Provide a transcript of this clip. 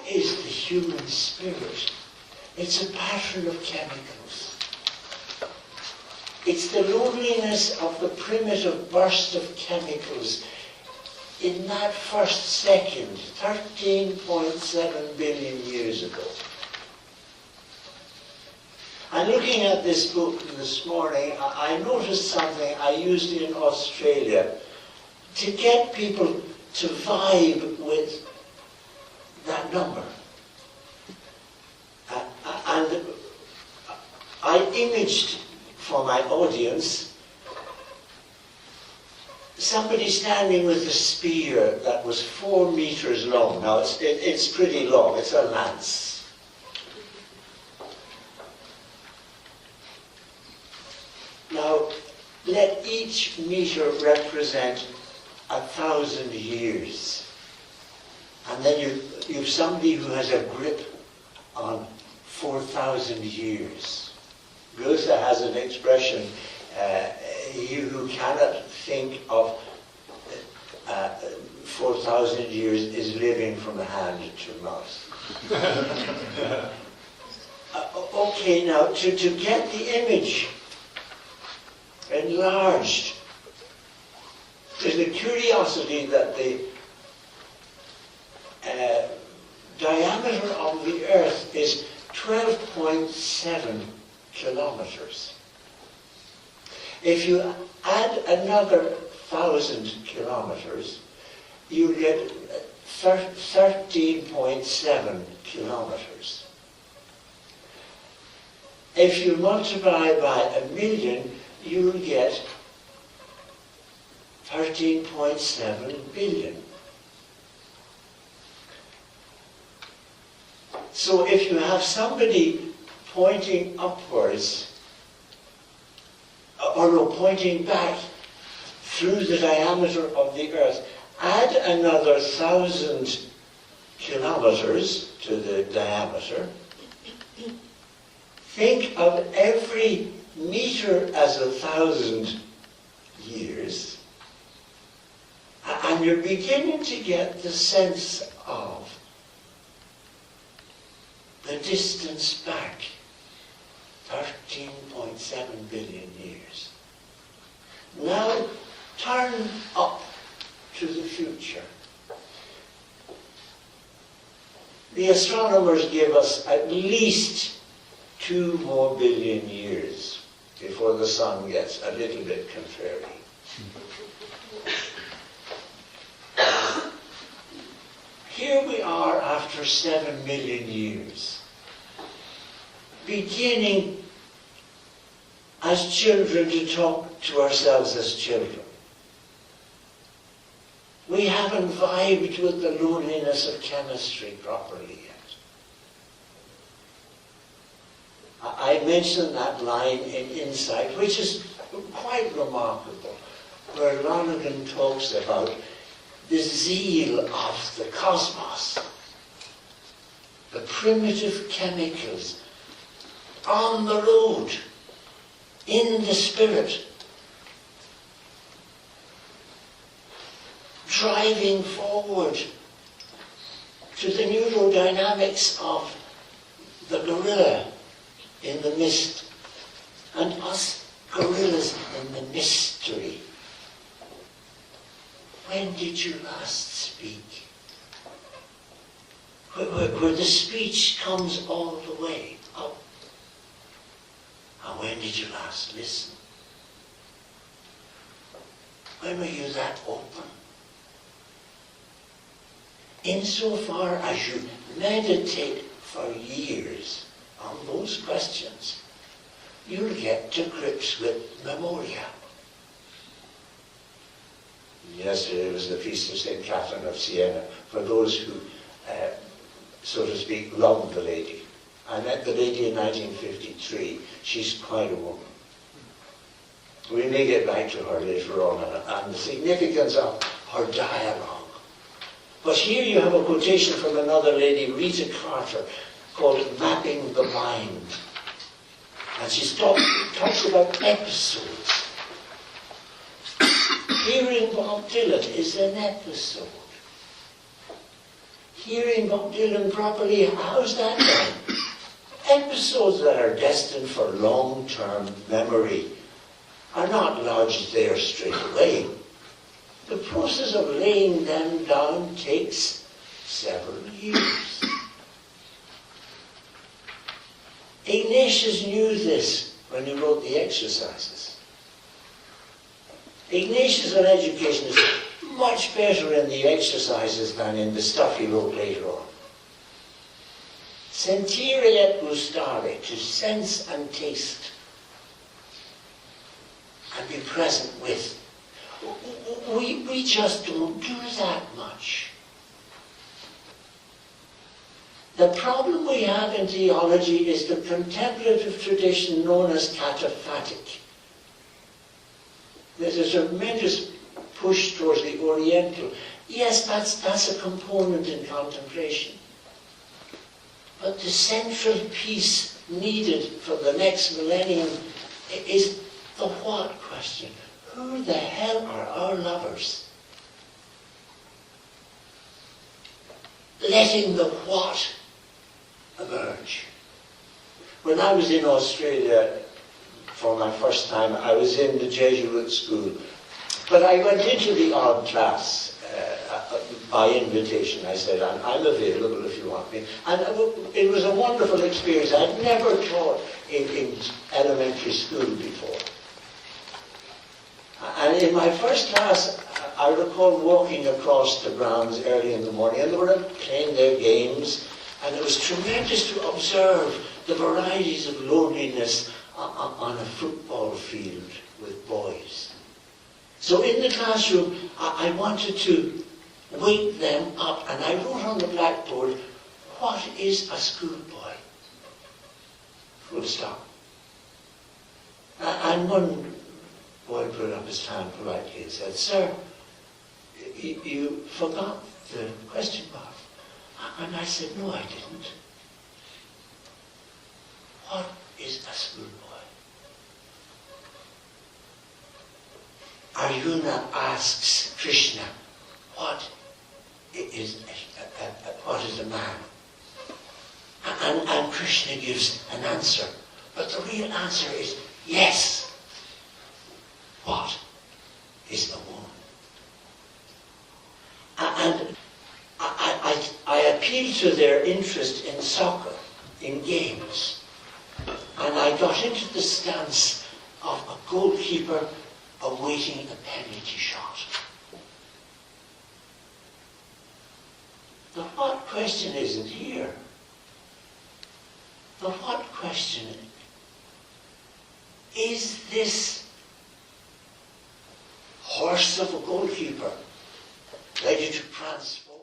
is the human spirit? It's a pattern of chemicals. It's the loneliness of the primitive burst of chemicals in that first second, 13.7 billion years ago. And looking at this book this morning, I noticed something I used in Australia to get people to vibe with that number. And I imaged for my audience somebody standing with a spear that was 4 meters long. Now it's pretty long, it's a lance. Now let each meter represent 1,000 years. And then you've somebody who has a grip on 4,000 years. Goethe has an expression, he who cannot think of 4,000 years is living from hand to mouth. Okay, now to get the image enlarged, there's the curiosity that the diameter of the Earth is 12.7 kilometers. If you add another 1,000 kilometers, you get 13.7 kilometers. If you multiply by 1,000,000, you'll get 13.7 billion. So if you have somebody pointing upwards, or no, pointing back through the diameter of the Earth, add another 1,000 kilometers to the diameter, think of every meter as 1,000 years, and you're beginning to get the sense of the distance back, 13.7 billion years. Now turn up to the future. The astronomers give us at least 2 more billion years before the sun gets a little bit contrary. Here we are after 7 million years, beginning as children to talk to ourselves as children. We haven't vibed with the loneliness of chemistry properly yet. I mentioned that line in Insight, which is quite remarkable, where Lonergan talks about the zeal of the cosmos, the primitive chemicals on the road, in the spirit, driving forward to the neurodynamics of the gorilla in the mist, and us gorillas in the mystery. When did you last speak? Where the speech comes all the way up. And when did you last listen? When were you that open? Insofar as you meditate for years on those questions, you'll get to grips with memoria. Yesterday was the feast of St. Catherine of Siena, for those who, so to speak, loved the lady. I met the lady in 1953. She's quite a woman. We may get back to her later on and the significance of her dialogue. But here you have a quotation from another lady, Rita Carter, called Mapping the Mind. And she talks about episodes. Hearing Bob Dylan is an episode. hearing Bob Dylan properly, how's that done? Episodes that are destined for long-term memory are not lodged there straight away. The process of laying them down takes several years. Ignatius knew this when he wrote the exercises. Ignatius on education is much better in the exercises than in the stuff he wrote later on. Sentire et gustare, to sense and taste, and be present with. We just don't do that much. The problem we have in theology is the contemplative tradition known as cataphatic. There's a tremendous push towards the Oriental. Yes, that's a component in contemplation. But the central piece needed for the next millennium is the what question. Who the hell are our lovers? Letting the what emerge. When I was in Australia for my first time, I was in the Jesuit school. But I went into the odd class by invitation. I said, I'm available if you want me. And it was a wonderful experience. I'd never taught in elementary school before. And in my first class, I recall walking across the grounds early in the morning, and they were playing their games, and it was tremendous to observe the varieties of loneliness on a football field with boys. So in the classroom, I wanted to wake them up, and I wrote on the blackboard, what is a schoolboy? Full stop. And one boy put up his hand politely and said, "Sir, you forgot the question mark." And I said, "No, I didn't." What is a schoolboy? Arjuna asks Krishna, what is a man? And Krishna gives an answer. But the real answer is yes. What is a woman? And I appealed to their interest in soccer, in games. And I got into the stance of a goalkeeper awaiting a penalty shot. The what question isn't here. The what question is this horse of a goalkeeper ready to transform